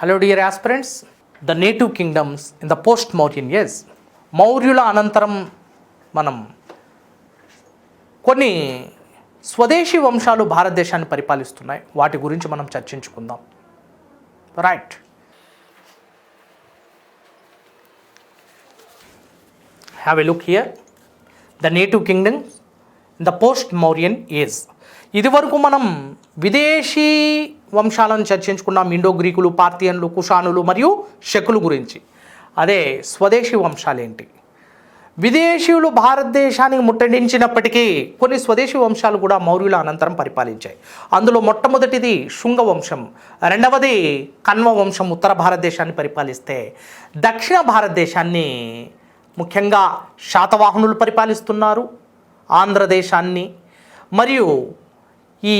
Hello dear aspirants, the native kingdoms in the post Mauryan age. మౌర్యుల అనంతరం మనం కొన్ని స్వదేశీ వంశాలు భారతదేశాన్ని పరిపాలిస్తున్నాయి. వాటి గురించి మనం చర్చించుకుందాం. Right. Have a look here. The native kingdoms in the post Mauryan age. ఇదివరకు మనం విదేశీ వంశాలను చర్చించుకున్నాం. ఇండో గ్రీకులు, పార్థియన్లు, కుషానులు మరియు శకులు గురించి. అదే స్వదేశీ వంశాలేంటి? విదేశీయులు భారతదేశానికి ముట్టడించినప్పటికీ కొన్ని స్వదేశీ వంశాలు కూడా మౌర్యుల అనంతరం పరిపాలించాయి. అందులో మొట్టమొదటిది శుంగ వంశం, రెండవది కన్వ వంశం ఉత్తర భారతదేశాన్ని పరిపాలిస్తే, దక్షిణ భారతదేశాన్ని ముఖ్యంగా శాతవాహనులు పరిపాలిస్తున్నారు. ఆంధ్రదేశాన్ని మరియు ఈ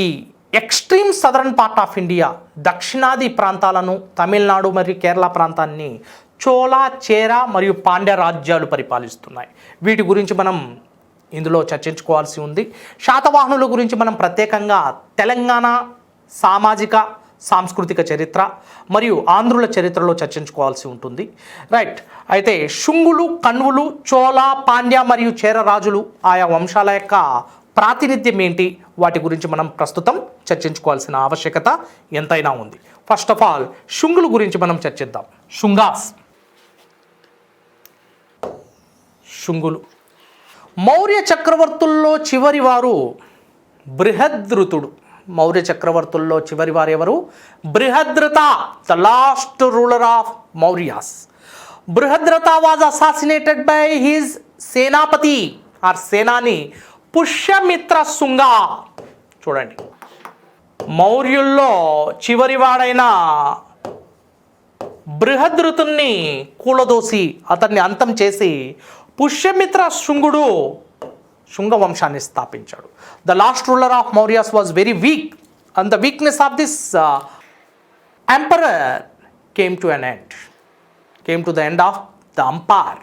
extreme southern part of India, దక్షిణాది ప్రాంతాలను, తమిళనాడు మరియు కేరళ ప్రాంతాన్ని చోళా, చేరా మరియు పాండ్య రాజ్యాలు పరిపాలిస్తున్నాయి. వీటి గురించి మనం ఇందులో చర్చించుకోవాల్సి ఉంది. శాతవాహనుల గురించి మనం ప్రత్యేకంగా తెలంగాణ సామాజిక సాంస్కృతిక చరిత్ర మరియు ఆంధ్రుల చరిత్రలో చర్చించుకోవాల్సి ఉంటుంది. రైట్. అయితే శుంగులు, కన్వులు, చోళ, పాండ్య మరియు చేర రాజులు ఆయా వంశాల యొక్క ప్రాతినిధ్యం ఏంటి, వాటి గురించి మనం ప్రస్తుతం చర్చించుకోవాల్సిన ఆవశ్యకత ఎంతైనా ఉంది. ఫస్ట్ ఆఫ్ ఆల్ శుంగుల గురించి మనం చర్చిద్దాం. శుంగాస్. శుంగులు మౌర్య చక్రవర్తుల్లో చివరి వారు బృహద్రతుడు. మౌర్య చక్రవర్తుల్లో చివరి వారు ఎవరు? Brihadratha, the last ruler of Mauryas. Brihadratha was assassinated by his సేనాపతి ఆర్ సేనాని పుష్యమిత్ర శుంగ. చూడండి, మౌర్యుల్లో చివరివాడైన బృహద్రతుణ్ణి కూలదోసి అతన్ని అంతం చేసి పుష్యమిత్ర శుంగుడు శుంగ వంశాన్ని స్థాపించాడు. The last ruler of Mauryas was very weak and the weakness of this emperor came to the end of the empire.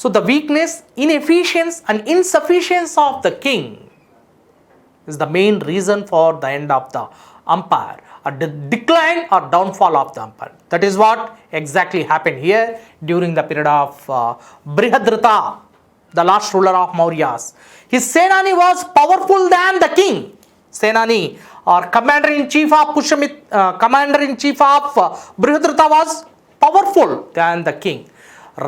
So the weakness, inefficiency and insufficiency of the king is the main reason for the end of the empire, or the decline or downfall of the empire. That is what exactly happened here during the period of Brihadrata, the last ruler of Mauryas. His Senani was powerful than the king. Senani or commander-in-chief of Brihadrata was powerful than the king.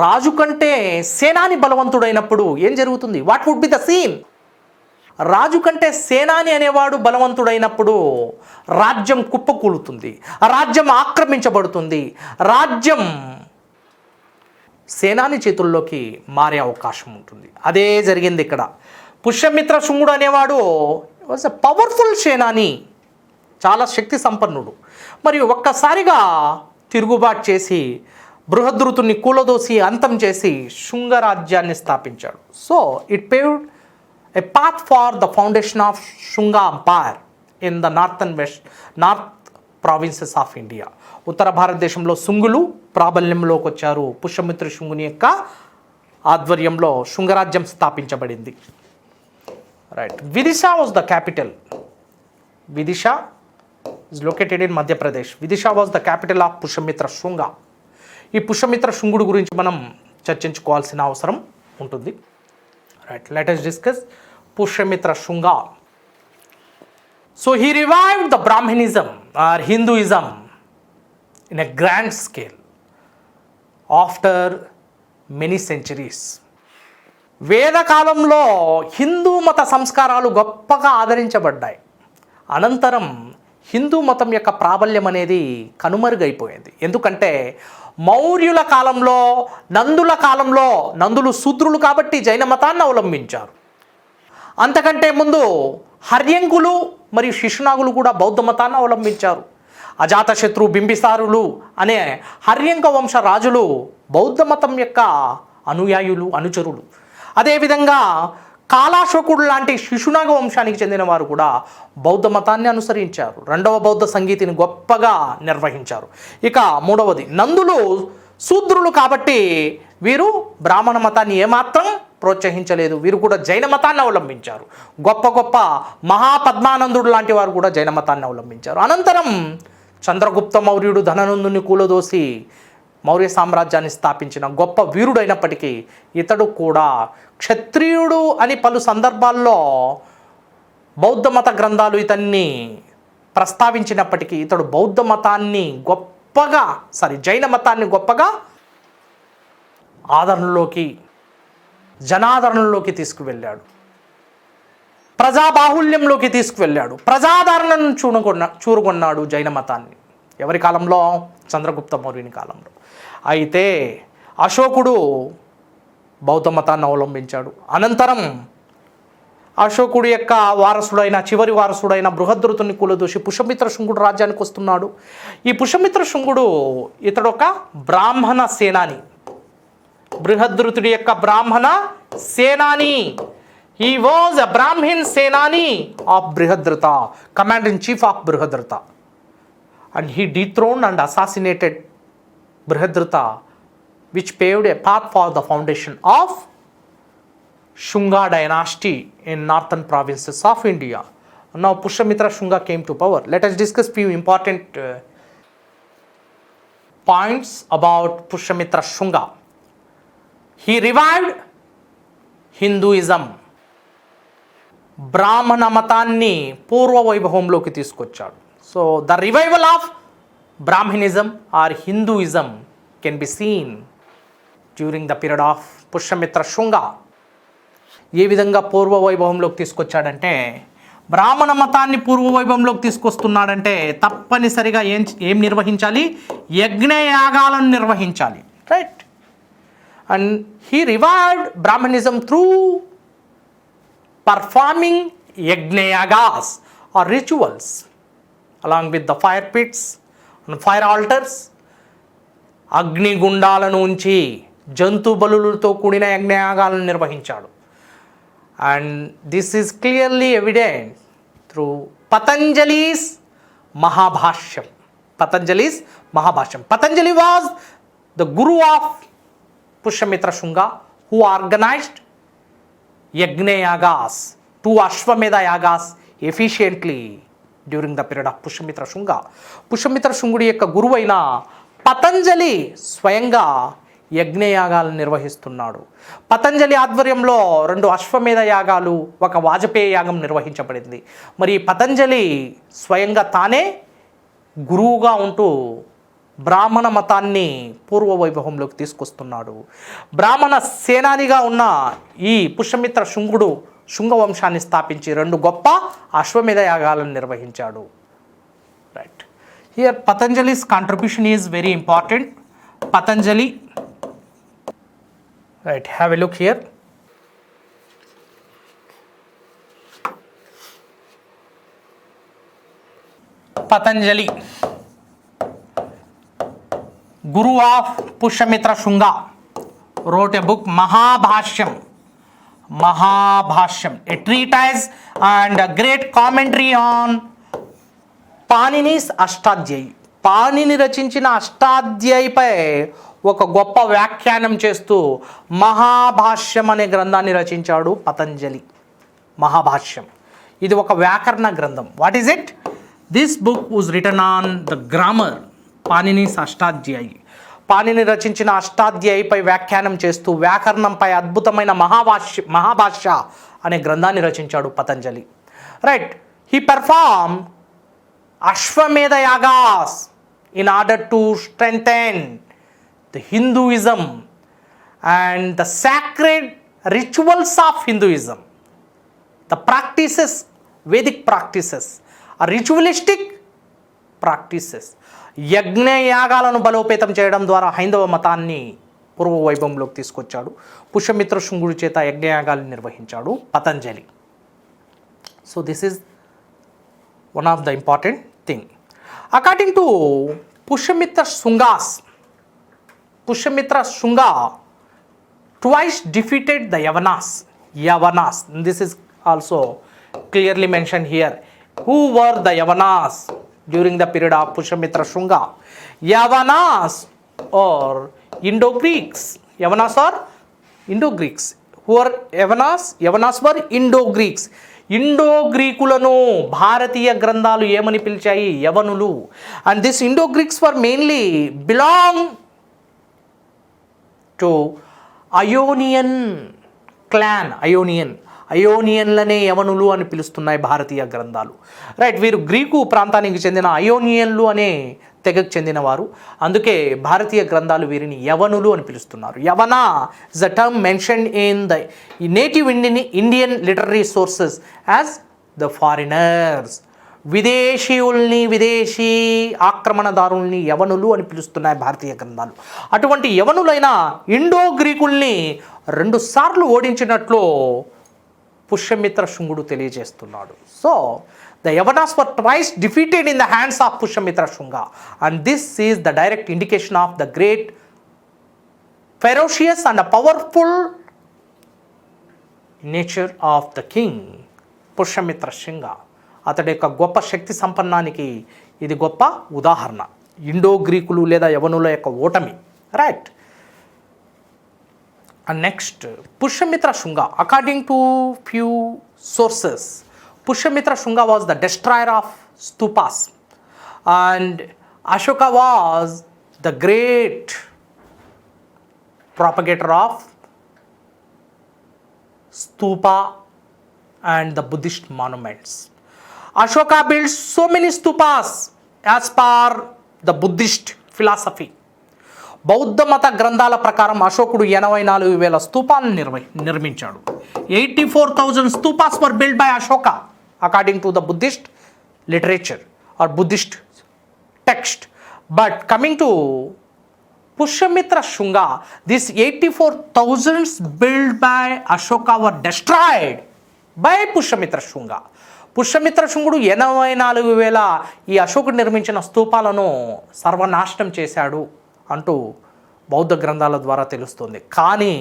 రాజు కంటే సేనాని బలవంతుడైనప్పుడు ఏం జరుగుతుంది? What would be the scene? రాజు కంటే సేనాని అనేవాడు బలవంతుడైనప్పుడు రాజ్యం కుప్పకూలుతుంది, రాజ్యం ఆక్రమించబడుతుంది, రాజ్యం సేనాని చేతుల్లోకి మారే అవకాశం ఉంటుంది. అదే జరిగింది ఇక్కడ. పుష్యమిత్ర శుంగుడు అనేవాడు వాజ్ ఎ పవర్ఫుల్ సేనాని, చాలా శక్తి సంపన్నుడు. మరియు ఒక్కసారిగా తిరుగుబాటు చేసి బృహద్రతుని కూలదోసి అంతం చేసి శుంగ రాజ్యాన్ని స్థాపించాడు. So it paved a path for the foundation of Shunga empire in the north provinces of India. ఉత్తర భారతదేశంలో శుంగులు ప్రాబల్యంలోకి వచ్చారు. పుష్యమిత్ర శుంగుని యొక్క ఆధ్వర్యంలో శుంగరాజ్యం స్థాపించబడింది. Right. Vidisha was the capital. Vidisha is located in Madhya Pradesh. Vidisha was the capital of Pushyamitra Shunga. ఈ పుష్యమిత్ర శుంగుడు గురించి మనం చర్చించుకోవాల్సిన అవసరం ఉంటుంది. Right. Let us discuss Pushyamitra Shunga. So he revived the Brahmanism or Hinduism in a grand scale after many centuries. వేదకాలంలో హిందూ మత సంస్కారాలు గొప్పగా ఆదరించబడ్డాయి. అనంతరం హిందూ మతం యొక్క ప్రాబల్యం అనేది కనుమరుగైపోయింది. ఎందుకంటే మౌర్యుల కాలంలో, నందులు శూద్రులు కాబట్టి జైన మతాన్ని అవలంబించారు. అంతకంటే ముందు హర్యంకులు మరియు శిశునాగులు కూడా బౌద్ధ మతాన్ని అవలంబించారు. అజాతశత్రు, బింబిసారులు అనే హర్యంక వంశ రాజులు బౌద్ధ మతం యొక్క అనుయాయులు, అనుచరులు. అదేవిధంగా కాలాశోకుడు లాంటి శిశునాగ వంశానికి చెందిన వారు కూడా బౌద్ధ మతాన్ని అనుసరించారు. రెండవ బౌద్ధ సంగీతిని గొప్పగా నిర్వహించారు. ఇక మూడవది, నందులు శూద్రులు కాబట్టి వీరు బ్రాహ్మణ మతాన్ని ఏమాత్రం ప్రోత్సహించలేదు. వీరు కూడా జైన మతాన్ని అవలంబించారు. గొప్ప గొప్ప మహాపద్మానందుడు లాంటి వారు కూడా జైన మతాన్ని అవలంబించారు. అనంతరం చంద్రగుప్త మౌర్యుడు ధననందుని కూలదోసి మౌర్య సామ్రాజ్యాన్ని స్థాపించిన గొప్ప వీరుడైనప్పటికీ ఇతడు కూడా క్షత్రియుడు అని పలు సందర్భాల్లో బౌద్ధ మత గ్రంథాలు ఇతన్ని ప్రస్తావించినప్పటికీ ఇతడు బౌద్ధ మతాన్ని గొప్పగా జైన మతాన్ని గొప్పగా ఆదరణలోకి జనాదరణలోకి తీసుకువెళ్ళాడు, ప్రజాబాహుల్యంలోకి తీసుకువెళ్ళాడు, ప్రజాదరణను చూరుకొన్నాడు జైన మతాన్ని. ఎవరి కాలంలో? చంద్రగుప్త మౌర్యుని కాలంలో. అయితే అశోకుడు బౌద్ధ మతాన్ని అవలంబించాడు. అనంతరం అశోకుడి యొక్క చివరి వారసుడైన బృహద్రథుని కూలదోసి పుష్యమిత్ర శుంగుడు రాజ్యానికి వస్తున్నాడు. ఈ పుష్యమిత్ర శుంగుడు ఇతడు ఒక బ్రాహ్మణ సేనాని, బృహద్రథుడి యొక్క బ్రాహ్మణ సేనాని. He was a Brahmin Senani of Brihadratha, Commander-in-Chief of Brihadratha. And he dethroned and assassinated Brihadratha, which paved a path for the foundation of Shunga dynasty in northern provinces of India. Now Pushyamitra Shunga came to power. Let us discuss few important points about Pushyamitra Shunga. He revived Hinduism. బ్రాహ్మణ మతాన్ని పూర్వ వైభవంలోకి తీసుకొచ్చాడు. So the revival of Brahmanism or Hinduism can be seen during the period of Pushyamitra Shunga. ఏ విధంగా పూర్వ వైభవంలోకి తీసుకొచ్చాడంటే, బ్రాహ్మణ మతాన్ని పూర్వ వైభవంలోకి తీసుకొస్తున్నాడంటే తప్పనిసరిగా ఏం నిర్వహించాలి? యజ్ఞయాగాలను నిర్వహించాలి, right? And he revived Brahminism through performing yajnayagas or rituals along with the fire pits and fire altars. అగ్నిగుండాలను ఉంచి జంతు బలులతో కూడిన యజ్ఞయాగాలను నిర్వహించాడు. And this is clearly evident through Patanjali's Mahabhashyam. Patanjali was the Guru of Pushyamitra Shunga who organized Yagnayagas, 2 Ashwamedha yagas efficiently during the period of Pushyamitra Shunga. Pushyamitra శుంగుడి యొక్క గురువైన పతంజలి స్వయంగా యజ్ఞయాగాలను నిర్వహిస్తున్నాడు. పతంజలి ఆధ్వర్యంలో 2 అశ్వమేధ యాగాలు, 1 వాజపేయ యాగం నిర్వహించబడింది. మరి పతంజలి స్వయంగా తానే గురువుగా ఉంటూ బ్రాహ్మణ మతాన్ని పూర్వ వైభవంలోకి తీసుకొస్తున్నాడు. బ్రాహ్మణ సేనానిగా ఉన్న ఈ పుష్యమిత్ర శుంగుడు శుంగ వంశాన్ని స్థాపించి 2 గొప్ప అశ్వమేధ యాగాలను నిర్వహించాడు, right? Here Patanjali's contribution is very important. Patanjali, right, have a look here. Patanjali, Guru of Pushyamitra Shunga, wrote a book, Mahabhashyam, a treatise and a great commentary on Panini's Ashtadhyayi. Panini రచించిన అష్టాధ్యాయిపై ఒక గొప్ప వ్యాఖ్యానం చేస్తూ మహాభాష్యం అనే గ్రంథాన్ని రచించాడు పతంజలి. మహాభాష్యం ఇది ఒక వ్యాకరణ గ్రంథం. What is it? This book was written on the grammar Panini's Ashtadhyayi. Panini రచించిన అష్టాధ్యాయిపై వ్యాఖ్యానం చేస్తూ వ్యాకరణంపై అద్భుతమైన మహాభాష్య అనే గ్రంథాన్ని రచించాడు పతంజలి, రైట్? హీ పెర్ఫార్మ్ అశ్వమేధ యాగాస్ in order to strengthen the Hinduism and the sacred rituals of Hinduism. The practices, Vedic practices, are ritualistic practices. యజ్ఞ యాగాలను బలోపేతం చేయడం ద్వారా హైందవ మతాన్ని పూర్వ వైభవంలోకి తీసుకొచ్చాడు. పుష్యమిత్ర శుంగుడి చేత యజ్ఞయాగాలను నిర్వహించాడు Patanjali. So this is one of the important thing. According to Pushyamitra Shunga twice defeated the Yavanas. This is also clearly mentioned here. Who were the Yavanas during the period of Pushyamitra Shunga? Yavanas or Indo-Greeks. Who are Yavanas? Yavanas were Indo-Greeks. Indo గ్రీకులను భారతీయ గ్రంథాలు ఏమని పిలిచాయి? యవనులు. And this Indo Greeks were mainly belong to Ionian clan. అయోనియన్లనే యవనులు అని పిలుస్తున్నాయి భారతీయ గ్రంథాలు. రైట్, వీరు గ్రీకు ప్రాంతానికి చెందిన అయోనియన్లు అనే తెగకు చెందినవారు. అందుకే భారతీయ గ్రంథాలు వీరిని యవనులు అని పిలుస్తున్నారు. యవన is the term mentioned in the native Indian literary sources as the foreigners. విదేశీ ఆక్రమణదారుల్ని యవనులు అని పిలుస్తున్నాయి భారతీయ గ్రంథాలు. అటువంటి యవనులైన ఇండో గ్రీకుల్ని 2 సార్లు ఓడించినట్లు పుష్యమిత్ర శుంగుడు తెలియజేస్తున్నాడు. So the Yavanas were twice defeated in the hands of Pushyamitra Shunga, and this is the direct indication of the great, ferocious and a powerful nature of the king Pushyamitra Shunga. అతడి యొక్క గొప్ప శక్తి సంపన్నానికి ఇది గొప్ప ఉదాహరణ. Indo గ్రీకులు లేదా యవనుల యొక్క ఓటమి. Right. And next, Pushyamitra Shunga, according to few sources, Pushyamitra Shunga was the destroyer of stupas, and Ashoka was the great propagator of stupa and the Buddhist monuments. Ashoka built so many stupas as per the Buddhist philosophy. బౌద్ధ మత గ్రంథాల ప్రకారం అశోకుడు 84,000 స్తూపాలను నిర్మించాడు. 84,000 స్తూపాస్ వర్ build by Ashoka according to the Buddhist literature or Buddhist text. But coming to Pushyamitra Shunga, these 84,000 built by Ashoka were destroyed by Pushyamitra Shunga. Pushyamitra శుంగుడు 84,000 ఈ అశోకుడు నిర్మించిన స్తూపాలను సర్వనాశనం చేశాడు అంటూ బౌద్ధ గ్రంథాల ద్వారా తెలుస్తుంది. కానీ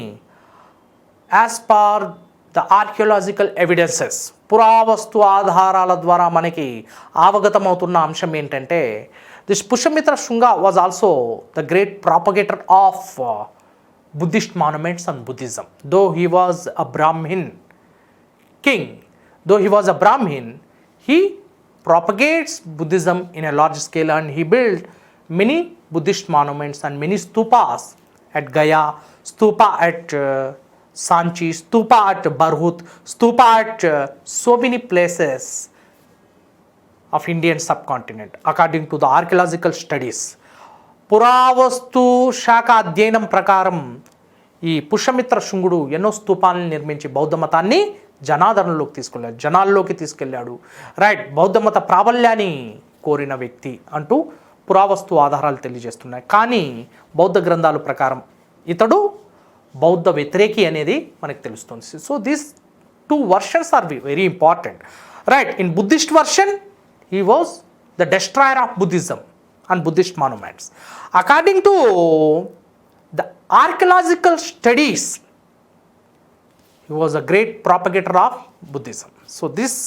as per the archaeological evidences, పురావస్తు ఆధారాల ద్వారా మనకి అవగతమవుతున్న అంశం ఏంటంటే this Pushyamitra Shunga was also the great propagator of Buddhist monuments and Buddhism. Though he was a Brahmin king, though he was a Brahmin, he propagates Buddhism in a large scale, and he built many Buddhist monuments and many stupas at Gaya, stupa at Sanchi, stupa at Barhut, stupa at so many places of Indian subcontinent according to the archaeological studies. పురావస్తు శాఖ అధ్యయనం ప్రకారం ఈ పుష్యమిత్ర శుంగుడు ఎన్నో స్తూపాలను నిర్మించి బౌద్ధ మతాన్ని జనాల్లోకి తీసుకెళ్ళాడు. రైట్, బౌద్ధ మత ప్రాబల్యాన్ని కోరిన వ్యక్తి అంటూ పురావస్తు ఆధారాలు తెలియజేస్తున్నాయి. కానీ బౌద్ధ గ్రంథాల ప్రకారం ఇతడు బౌద్ధ వ్యతిరేకి అనేది మనకు తెలుస్తుంది. So these 2 versions are very important. Right, in Buddhist version he was the destroyer of Buddhism and Buddhist monuments. According to the archaeological studies, he was a great propagator of Buddhism. So these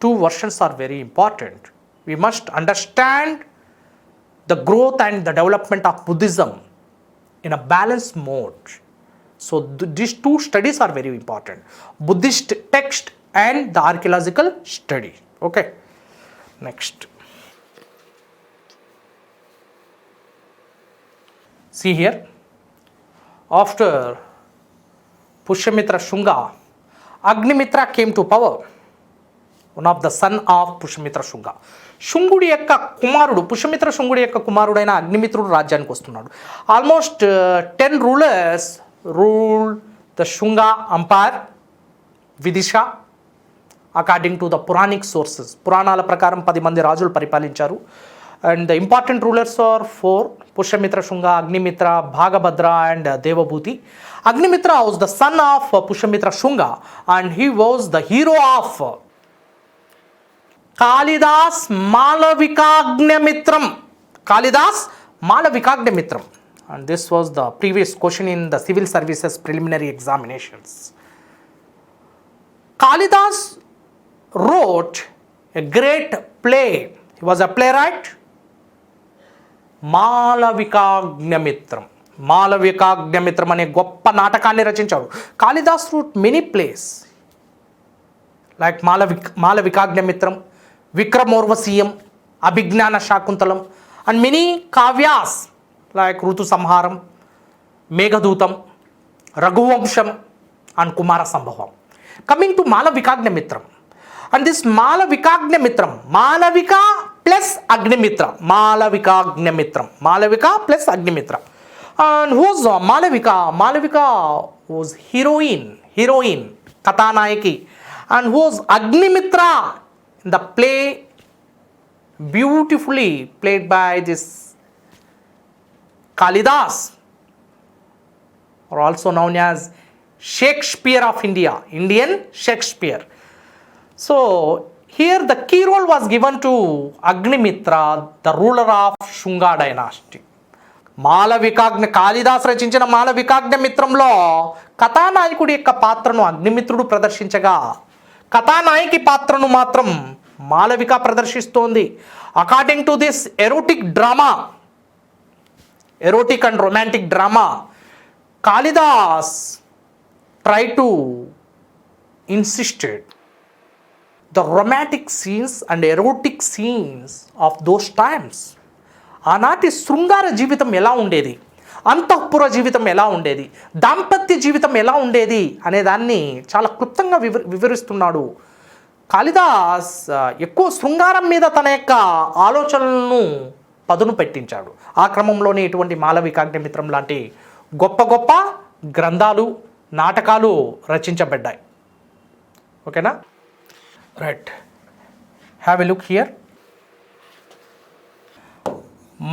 2 versions are very important. We must understand the growth and the development of Buddhism in a balanced mode. So these 2 studies are very important: Buddhist text and the archaeological study. Okay, next. See here, after Pushyamitra Shunga, Agnimitra came to power, one of the son of Pushyamitra Shunga. శుంగుడి యొక్క కుమారుడు, పుష్యమిత్ర శుంగుడి యొక్క కుమారుడైన అగ్నిమిత్రుడు రాజ్యానికి వస్తున్నాడు. Almost 10 rulers ruled the Shunga empire, Vidisha, according to the Puranic sources. పురాణాల ప్రకారం 10 మంది రాజులు పరిపాలించారు. And the important rulers are 4: Pushyamitra Shunga, Agnimitra, Bhagabhadra and Devabhuti. Agnimitra was the son of Pushyamitra Shunga, and he was the hero of Kalidas Malavikagnimitram. And this was the previous question in the civil services preliminary examinations. Kalidas wrote a great play. He was a playwright. మాలవికాగ్నిమిత్రం అనే గొప్ప నాటకాన్ని రచించాడు. Kalidas wrote many plays like Malavikagnimitram, Vikramorvashiyam, Abhijnana Shakuntalam, and many kavyas like Ritu Samharam, Meghadutam, Raghuvamsham, and Kumara Sambhavam. Coming to Malavikagnimitram, and this Malavikagnimitram, Malavika plus Agnimitra, Malavika plus Agnimitra. And who's Malavika? Malavika was heroine, Kathanayaki. And who's Agnimitra in the play, beautifully played by this Kalidas, or also known as Shakespeare of India, Indian Shakespeare. So here the key role was given to Agnimitra, the ruler of Shunga dynasty. Kalidas రచించిన మాలవికాగ్నిమిత్రంలో కథానాయకుడి యొక్క పాత్రను అగ్నిమిత్రుడు ప్రదర్శించగా కథానాయకి పాత్రను మాత్రం మాలవిక ప్రదర్శిస్తోంది. According to this erotic and romantic drama, Kalidas try to insisted the romantic scenes and erotic scenes of those times. ఆనాటి శృంగార జీవితం ఎలా ఉండేది, అంతఃపుర జీవితం ఎలా ఉండేది, దాంపత్య జీవితం ఎలా ఉండేది అనే దాన్ని చాలా క్లుప్తంగా వివరిస్తున్నాడు కాళిదాస్. ఎక్కువ శృంగారం మీద తన యొక్క ఆలోచనలను పదును పెట్టించాడు. ఆ క్రమంలోనే ఇటువంటి మాలవికాగ్నిమిత్రం లాంటి గొప్ప గొప్ప గ్రంథాలు, నాటకాలు రచించబడ్డాయి. ఓకేనా, right, have a look here.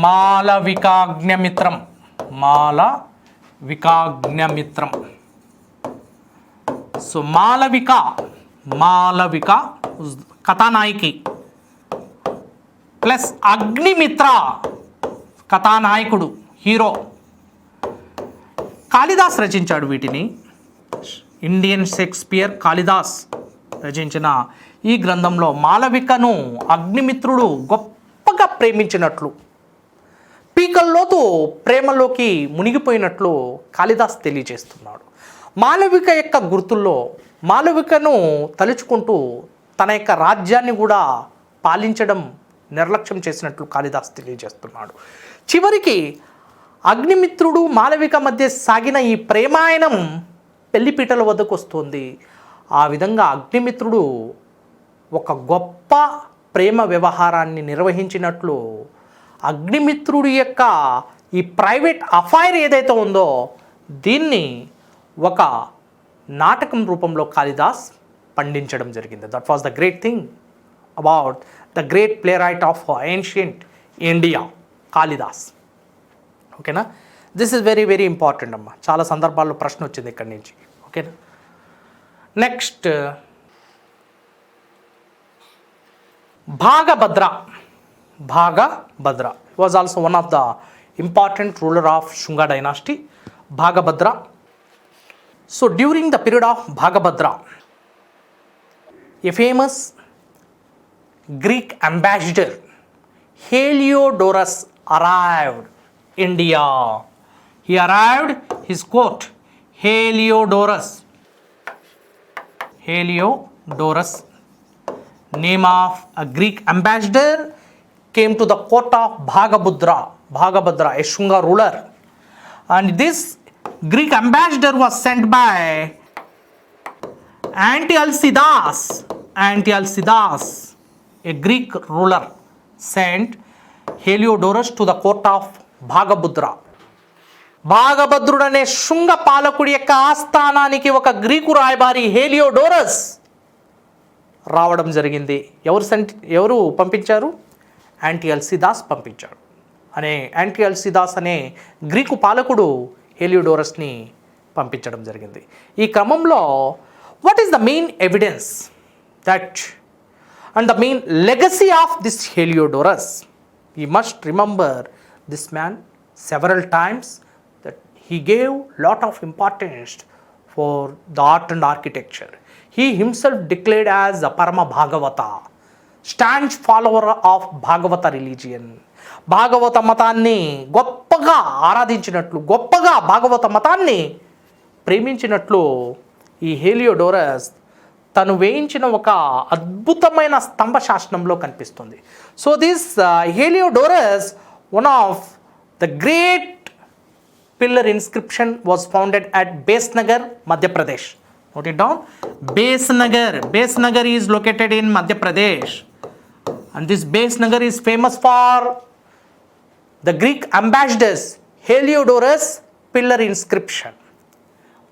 Malavikagnimitram, so Malavika కథానాయకి ప్లస్ అగ్నిమిత్ర కథానాయకుడు, హీరో. కాళిదాస్ రచించాడు వీటిని. ఇండియన్ షేక్స్పియర్ కాళిదాస్ రచించిన ఈ గ్రంథంలో మాలవికను అగ్నిమిత్రుడు గొప్పగా ప్రేమించినట్లు, పీకల్లోతు ప్రేమలోకి మునిగిపోయినట్లు కాళిదాస్ తెలియజేస్తున్నాడు. మాలవిక యొక్క గుర్తుల్లో మాలవికను తలుచుకుంటూ తన యొక్క రాజ్యాన్ని కూడా పాలించడం నిర్లక్ష్యం చేసినట్లు కాళిదాస్ తెలియజేస్తున్నాడు. చివరికి అగ్నిమిత్రుడు మాలవిక మధ్య సాగిన ఈ ప్రేమాయణం పెళ్లిపీటల వద్దకు వస్తుంది. ఆ విధంగా అగ్నిమిత్రుడు ఒక గొప్ప ప్రేమ వ్యవహారాన్ని నిర్వహించినట్లు అగ్నిమిత్రుడి యొక్క ఈ ప్రైవేట్ అఫైర్ ఏదైతే ఉందో దీన్ని ఒక నాటకం రూపంలో కాళిదాస్ పండించడం జరిగింది. That was the great thing about the great playwright of ancient India, Kalidas. ఓకేనా, this is very very important అమ్మా. చాలా సందర్భాల్లో ప్రశ్న వచ్చింది ఇక్కడి నుంచి. ఓకేనా, next Bhagabhadra was also one of the important ruler of Shunga dynasty, Bhagabhadra. So during the period of Bhagabhadra, a famous Greek ambassador Heliodorus arrived India. He arrived his court. Heliodorus, name of a Greek ambassador, came to the court of Bhagabhadra, a Shunga ruler. And this Greek ambassador was sent by Antialcidas, a Greek ruler, sent Heliodorus to the court of Bhagabhadra. భాగభద్రుడు అనే శుంగ పాలకుడి యొక్క ఆస్థానానికి ఒక Greek రాయబారి హేలియోడోరస్ రావడం జరిగింది. ఎవరు పంపించారు? యాంటిఅల్సిదాస్ పంపించాడు. యాంటిఅల్సిదాస్ అనే గ్రీకు పాలకుడు హేలియోడోరస్ని పంపించడం జరిగింది. ఈ క్రమంలో what is the main evidence that and the main legacy of this Heliodorus? You must remember this man several times that he gave lot of importance for the art and architecture. He himself declared as a Parama Bhagavata, staunch follower of Bhagavata religion. భాగవత మతాన్ని గొప్పగా ఆరాధించినట్లు, గొప్పగా భాగవత మతాన్ని ప్రేమించినట్లు ఈ హేలియోడోరస్ తను వేయించిన ఒక అద్భుతమైన స్తంభ శాసనంలో కనిపిస్తుంది. So this Heliodorus one of the great pillar inscription was founded at Besnagar, Madhya Pradesh. Note it down. Besnagar is located in Madhya Pradesh, and this Besnagar is famous for the Greek ambassadors Heliodorus pillar inscription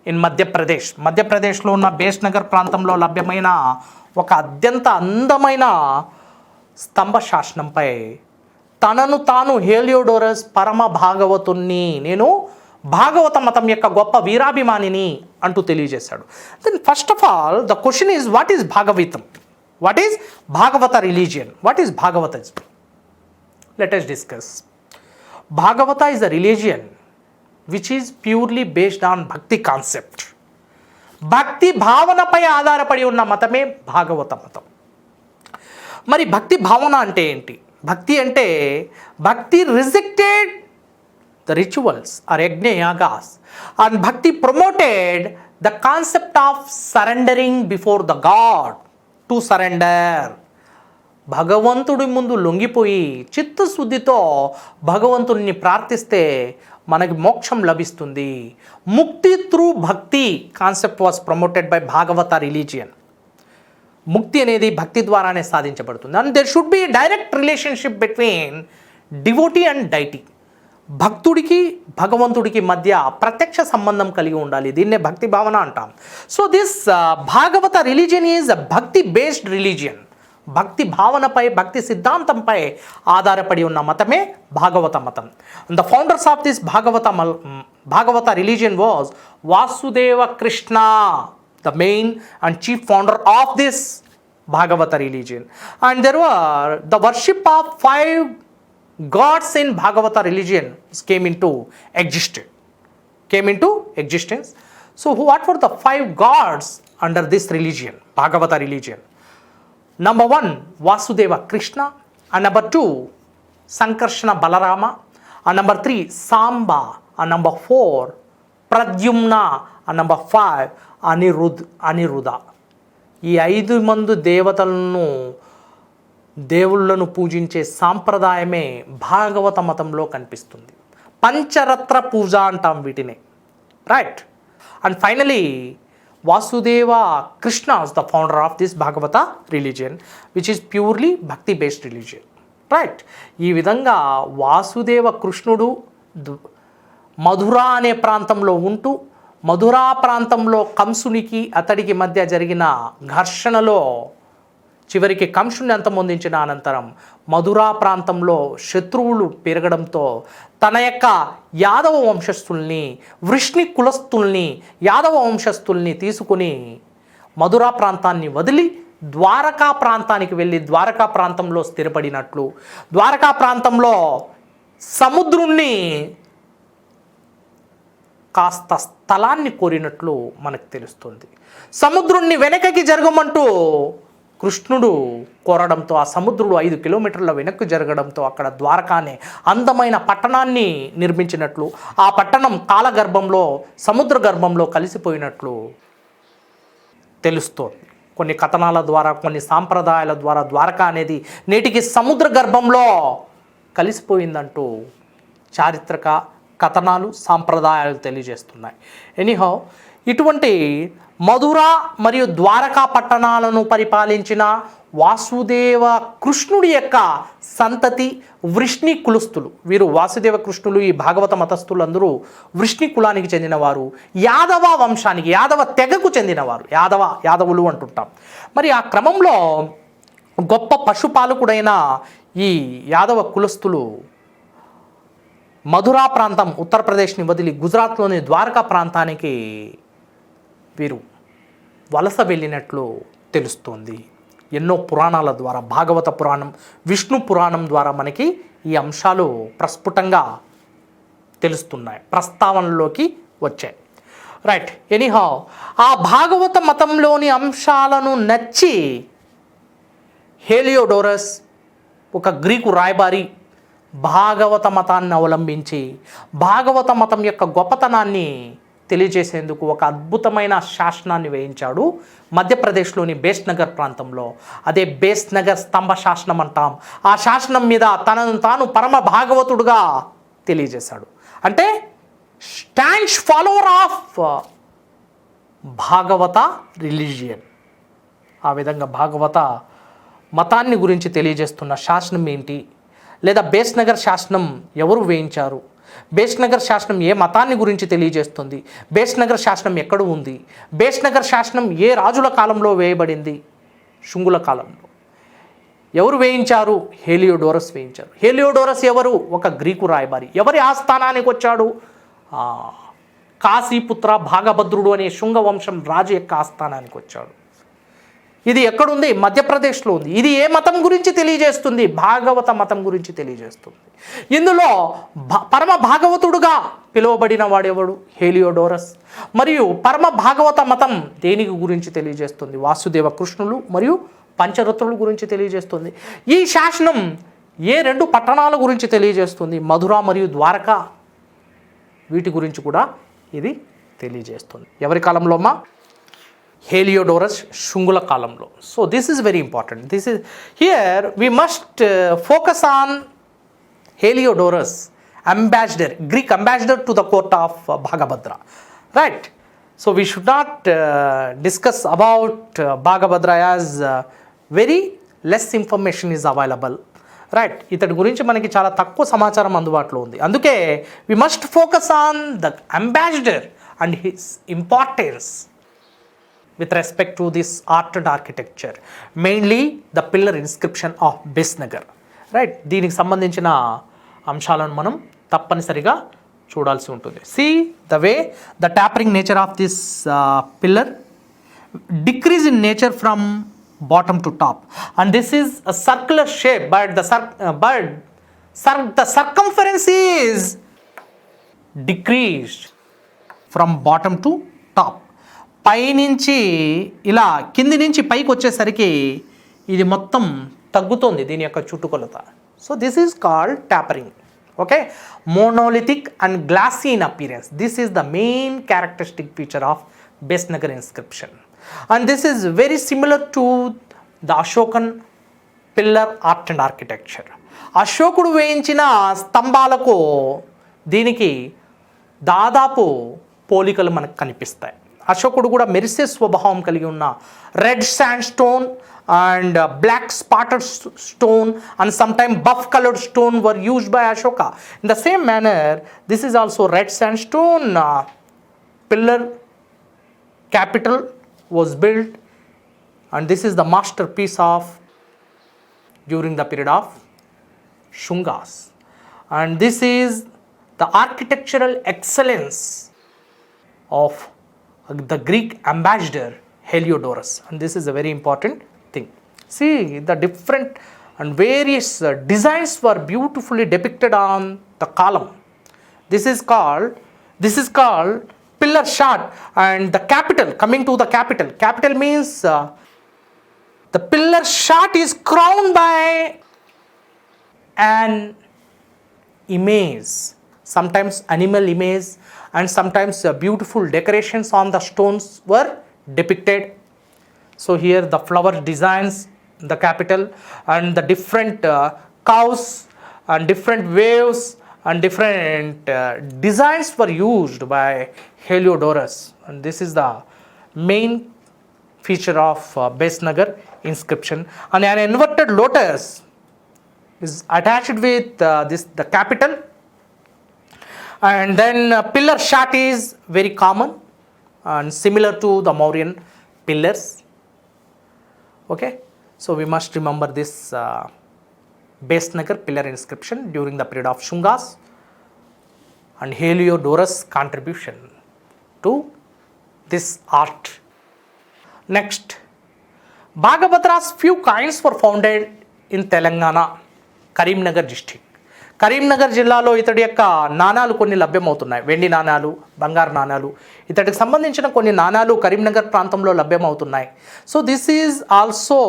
in Madhya Pradesh. Madhya Pradesh లో ఉన్న బేస్నగర్ ప్రాంతంలో లభ్యమైన ఒక అత్యంత అందమైన స్తంభ శాసనంపై తనను తాను హేలియోడోరస్ పరమ భాగవతుణ్ణి, నేను భాగవత మతం యొక్క గొప్ప వీరాభిమానిని అంటూ తెలియజేశాడు. Then first of all the question is, what is Bhagavatam? What is Bhagavata religion? What is Bhagavatism? Let us discuss. Bhagavata is a religion which is purely based on bhakti concept. భక్తి భావనపై ఆధారపడి ఉన్న మతమే భాగవత మతం. మరి భక్తి భావన అంటే ఏంటి? భక్తి అంటే భక్తి రిజెక్టెడ్ ద రిచువల్స్ ఆర్ యజ్ఞ యాగాస్, అండ్ భక్తి promoted the concept of surrendering before the God. To surrender, భగవంతుడి ముందు లొంగిపోయి చిత్తశుద్ధితో భగవంతుడిని ప్రార్థిస్తే మనకి మోక్షం లభిస్తుంది. ముక్తి త్రూ భక్తి concept was promoted by Bhagavata religion. ముక్తి అనేది భక్తి ద్వారానే సాధించబడుతుంది. And there should be direct relationship between devotee and deity. భక్తుడికి భగవంతుడికి మధ్య ప్రత్యక్ష సంబంధం కలిగి ఉండాలి. దీన్నే భక్తి భావన అంటాం. So this Bhagavata religion is భక్తి బేస్డ్ రిలీజియన్. భక్తి భావనపై, భక్తి సిద్ధాంతంపై ఆధారపడి ఉన్న మతమే భాగవత మతం. The founders of this Bhagavata religion was Vasudeva Krishna, the main and chief founder of this Bhagavata religion. And there were the worship of 5 gods in Bhagavata religion came into existence. So what were the 5 gods under this religion, Bhagavata religion? Number 1, Vasudeva Krishna, and number 2, Sankarshana Balarama, and number 3, Samba, and number 4, Pradyumna, and number 5, Anirudha. ఈ 5 మంది దేవుళ్ళను పూజించే సాంప్రదాయమే భాగవత మతంలో కనిపిస్తుంది. పంచరత్న పూజ అంటాం వీటిని, right? And finally Vasudeva Krishna is the founder of this Bhagavata religion which is purely భక్తి based religion, right? ఈ విధంగా వాసుదేవ కృష్ణుడు మధుర అనే ప్రాంతంలో ఉంటూ, మధురా ప్రాంతంలో కంసునికి అతడికి మధ్య జరిగిన ఘర్షణలో చివరికి కంసుని అంతమొందించిన అనంతరం మధురా ప్రాంతంలో శత్రువులు పెరగడంతో తన యొక్క యాదవ వంశస్థుల్ని, వృష్ణి కులస్థుల్ని, యాదవ వంశస్థుల్ని తీసుకుని మధురా ప్రాంతాన్ని వదిలి ద్వారకా ప్రాంతానికి వెళ్ళి ద్వారకా ప్రాంతంలో స్థిరపడినట్లు, ద్వారకా ప్రాంతంలో సముద్రుణ్ణి కాస్త స్థలాన్ని కోరినట్లు మనకు తెలుస్తుంది. సముద్రుణ్ణి వెనకకి జరగమంటూ కృష్ణుడు కోరడంతో ఆ సముద్రుడు 5 కిలోమీటర్ల వెనక్కి జరగడంతో అక్కడ ద్వారకా అనే అందమైన పట్టణాన్ని నిర్మించినట్లు, ఆ పట్టణం కాలగర్భంలో, సముద్ర గర్భంలో కలిసిపోయినట్లు తెలుస్తోంది. కొన్ని కథనాల ద్వారా, కొన్ని సాంప్రదాయాల ద్వారా ద్వారకా అనేది నేటికి సముద్ర గర్భంలో కలిసిపోయిందంటూ చారిత్రక కథనాలు, సాంప్రదాయాలు తెలియజేస్తున్నాయి. ఎనీహౌ, ఇటువంటి మధుర మరియు ద్వారకా పట్టణాలను పరిపాలించిన వాసుదేవ కృష్ణుడి యొక్క సంతతి వృష్ణి కులస్తులు. వీరు వాసుదేవ కృష్ణులు, ఈ భాగవత మతస్థులందరూ వృష్ణి కులానికి చెందినవారు, యాదవ వంశానికి, యాదవ తెగకు చెందినవారు, యాదవులు అంటుంటాం. మరి ఆ క్రమంలో గొప్ప పశుపాలకుడైన ఈ యాదవ కులస్తులు మధురా ప్రాంతం, ఉత్తరప్రదేశ్ని వదిలి గుజరాత్లోని ద్వారకా ప్రాంతానికి వీరు వలస వెళ్ళినట్లు తెలుస్తోంది. ఎన్నో పురాణాల ద్వారా, భాగవత పురాణం, విష్ణు పురాణం ద్వారా మనకి ఈ అంశాలు ప్రస్ఫుటంగా తెలుస్తున్నాయి, ప్రస్తావనలోకి వచ్చాయి, రైట్? ఎనీహౌ, ఆ భాగవత మతంలోని అంశాలను నచ్చి హేలియోడోరస్, ఒక గ్రీకు రాయబారి, భాగవత మతాన్ని అవలంబించి భాగవత మతం యొక్క గొప్పతనాన్ని తెలియజేసేందుకు ఒక అద్భుతమైన శాసనాన్ని వేయించాడు మధ్యప్రదేశ్లోని బేస్నగర్ ప్రాంతంలో. అదే బేస్నగర్ స్తంభ శాసనం అంటాం. ఆ శాసనం మీద తనను తాను పరమ భాగవతుడుగా తెలియజేశాడు. అంటే stands follower of Bhagavata religion. ఆ విధంగా భాగవత మతాన్ని గురించి తెలియజేస్తున్న శాసనం ఏంటి, లేదా బేస్నగర్ శాసనం ఎవరు వేయించారు, బేస్నగర్ శాసనం ఏ మతాన్ని గురించి తెలియజేస్తుంది, బేస్నగర్ శాసనం ఎక్కడ ఉంది, బేస్నగర్ శాసనం ఏ రాజుల కాలంలో వేయబడింది, శుంగుల కాలంలో. ఎవరు వేయించారు? హేలియోడోరస్ వేయించారు. హేలియోడోరస్ ఎవరు? ఒక గ్రీకు రాయబారి. ఎవరి ఆస్థానానికి వచ్చాడు? కాశీపుత్ర భాగభద్రుడు అనే శుంగ వంశం రాజు యొక్క ఆస్థానానికి వచ్చాడు. ఇది ఎక్కడుంది? మధ్యప్రదేశ్లో ఉంది. ఇది ఏ మతం గురించి తెలియజేస్తుంది? భాగవత మతం గురించి తెలియజేస్తుంది. ఇందులో పరమ భాగవతుడుగా పిలువబడిన వాడెవడు? హేలియోడోరస్. మరియు పరమ భాగవత మతం దేనికి గురించి తెలియజేస్తుంది? వాసుదేవ కృష్ణులు మరియు పంచరత్నుల గురించి తెలియజేస్తుంది. ఈ శాసనం ఏ రెండు పట్టణాల గురించి తెలియజేస్తుంది? మధుర మరియు ద్వారకా. వీటి గురించి కూడా ఇది తెలియజేస్తుంది. ఎవరి కాలంలో అమ్మా? హేలియోడోరస్ శుంగుల కాలంలో. So this is very important. This is here we must focus on Heliodorus, ambassador, Greek ambassador to the court of Bhagabhadra, right? So we should not discuss about Bhagabhadra as very less information is available, right? ఇతడి గురించి మనకి చాలా తక్కువ సమాచారం అందుబాటులో ఉంది. అందుకే we must focus on the ambassador and his importance with respect to this art and architecture, mainly the pillar inscription of Besnagar, right? దీనికి సంబంధించిన అంశాలను మనం తప్పనిసరిగా చూడాల్సి ఉంటుంది. See the way the tapering nature of this pillar decrease in nature from bottom to top, and this is a circular shape, but the circumference is decreased from bottom to top. పైనుంచి ఇలా కింది నుంచి పైకి వచ్చేసరికి ఇది మొత్తం తగ్గుతుంది దీని యొక్క చుట్టుకొలత. So this is called tapering. Okay, monolithic and glassy in appearance. This is the main characteristic feature of Besnagar inscription, and this is very similar to the Ashokan pillar art and architecture. అశోకుడు వేయించిన స్తంభాలకు దీనికి దాదాపు పోలికలు మనకు కనిపిస్తాయి. అశోకుడు కూడా మెరిసే స్వభావం కలిగి ఉన్న red sandstone and black spotted stone and sometime buff coloured stone were used by Ashoka. In the same manner this is also red sandstone pillar capital was built, and this is the masterpiece of during the period of Shungas, and this is the architectural excellence of the Greek ambassador Heliodorus, and this is a very important thing. See the different and various designs were beautifully depicted on the column. This is called pillar shot, and the capital, coming to the capital means the pillar shot is crowned by an image, sometimes animal image, and sometimes beautiful decorations on the stones were depicted. So here the flower designs the capital, and the different cows and different waves and different designs were used by Heliodorus, and this is the main feature of Besnagar inscription. And an inverted lotus is attached with the capital, and then pillar shot is very common and similar to the Mauryan pillars. Okay, so we must remember this Besnagar pillar inscription during the period of Shungas and Heliodorus' contribution to this art. Next, Bhagavatra's few coins were founded in Telangana, Karimnagar district. Karimnagar జిల్లాలో ఇతడి యొక్క నాణాలు కొన్ని లభ్యమవుతున్నాయి. వెండి నాణాలు, బంగారు నాణాలు, ఇతడికి సంబంధించిన కొన్ని నాణాలు కరీంనగర్ ప్రాంతంలో లభ్యమవుతున్నాయి. So this is also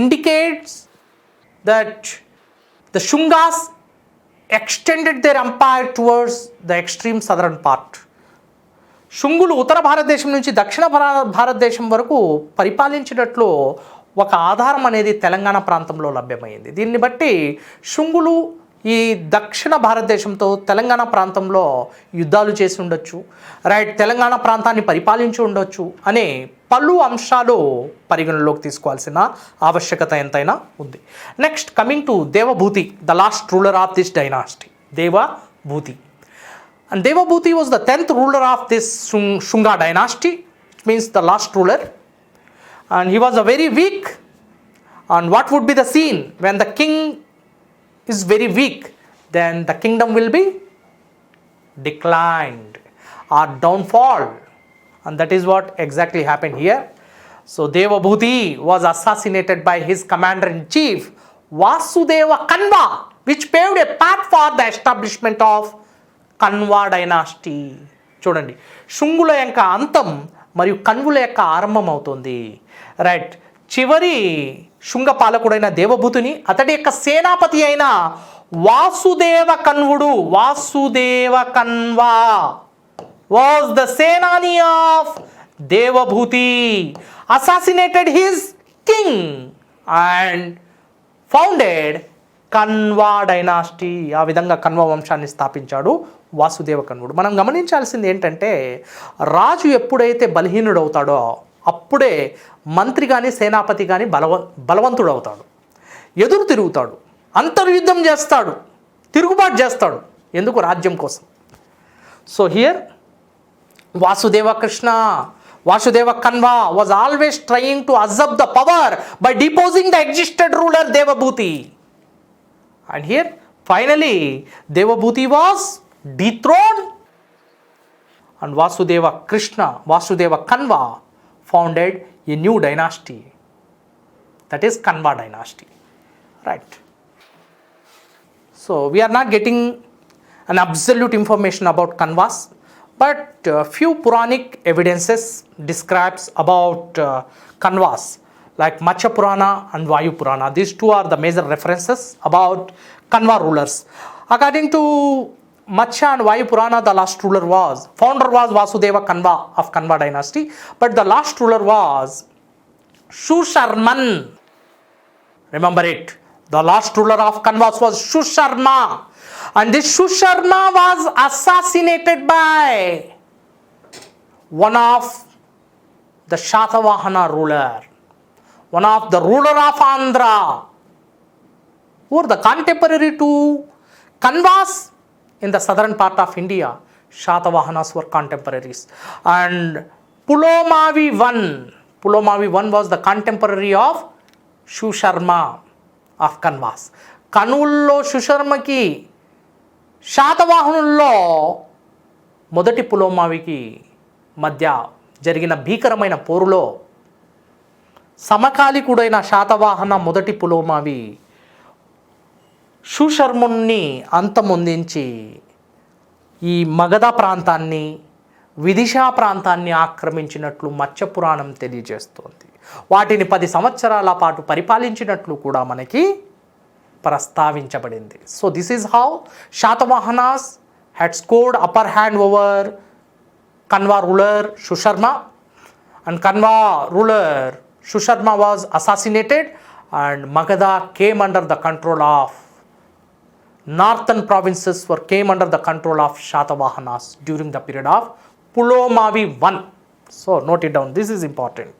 indicates that the Shungas extended their empire towards the extreme southern part. శుంగులు ఉత్తర భారతదేశం నుంచి దక్షిణ భారతదేశం వరకు పరిపాలించినట్లు ఒక ఆధారం అనేది తెలంగాణ ప్రాంతంలో లభ్యమైంది. దీన్ని బట్టి శుంగులు ఈ దక్షిణ భారతదేశంతో తెలంగాణ ప్రాంతంలో యుద్ధాలు చేసి ఉండొచ్చు, రైట్, తెలంగాణ ప్రాంతాన్ని పరిపాలించి ఉండొచ్చు అనే పలు అంశాలు పరిగణలోకి తీసుకోవాల్సిన ఆవశ్యకత ఎంతైనా ఉంది. Next coming to Devabhuti, the last ruler of this dynasty, Devabhuti. And Devabhuti was the 10th ruler of this Shunga dynasty, which means the last ruler. And he was a very weak. And what would be the scene when the king is very weak? Then the kingdom will be declined or downfall. And that is what exactly happened here. So Devabhuti was assassinated by his commander-in-chief, Vasudeva Kanva, which paved a path for the establishment of Kanva dynasty. చూడండి, శుంగుల యొక్క అంతం మరియు కన్వుల యొక్క ఆరంభం అవుతుంది, right. చివరి శుంగ పాలకుడైన దేవభూతిని అతడి యొక్క సేనాపతి అయిన వాసుదేవ కన్వుడు, Vasudeva Kanva was the senani of Devabhuti, assassinated his king and founded Kanva dynasty. ఆ విధంగా కన్వా వంశాన్ని స్థాపించాడు వాసుదేవ కన్వుడు. మనం గమనించాల్సింది ఏంటంటే, రాజు ఎప్పుడైతే బలహీనుడవుతాడో అప్పుడే మంత్రి కానీ సేనాపతి కానీ బలవంతుడవుతాడు, ఎదురు తిరుగుతాడు, అంతర్యుద్ధం చేస్తాడు, తిరుగుబాటు చేస్తాడు. ఎందుకు? రాజ్యం కోసం. So here Vasudeva Kanva was always trying to usurp the power by deposing the existed ruler Devabhuti. And here finally Devabhuti was dethroned and Vasudeva Kanva founded a new dynasty, that is Kanva dynasty, right. So we are not getting an absolute information about Kanvas, but few Puranic evidences describes about Kanvas, like Matsya Purana and Vayu Purana. These two are the major references about Kanva rulers. According to Matsya and Vayu Purana, the last ruler founder was Vasudeva Kanva of Kanva dynasty, but the last ruler was Shusharman. Remember it. The last ruler of Kanvas was Shusharma. And this Shusharma was assassinated by one of the Shatavahana ruler, one of the ruler of Andhra, who were the contemporary to Kanvas in the southern part of India. Shatavahanas were contemporaries. And Pulomavi I was the contemporary of Shusharma of Kanvas. కనుల్లో శుశర్మకి, శాతవాహనుల్లో మొదటి పులోమావికి మధ్య జరిగిన భీకరమైన పోరులో సమకాలికుడైన శాతవాహన మొదటి పులోమావి శుశర్ముని అంతమొందించి ఈ మగధ ప్రాంతాన్ని, విదిశా ప్రాంతాన్ని ఆక్రమించినట్లు మత్స్య పురాణం తెలియజేస్తోంది. వాటిని 10 సంవత్సరాల పాటు పరిపాలించినట్లు కూడా మనకి ప్రస్తావించబడింది. So this is how Satavahanas had scored upper hand over Kanva ruler Shusharma, and Kanva ruler Shusharma was assassinated and Magadha came under the control of northern provinces came under the control of Shatavahanas during the period of Pulomavi I. So note it down, this is important.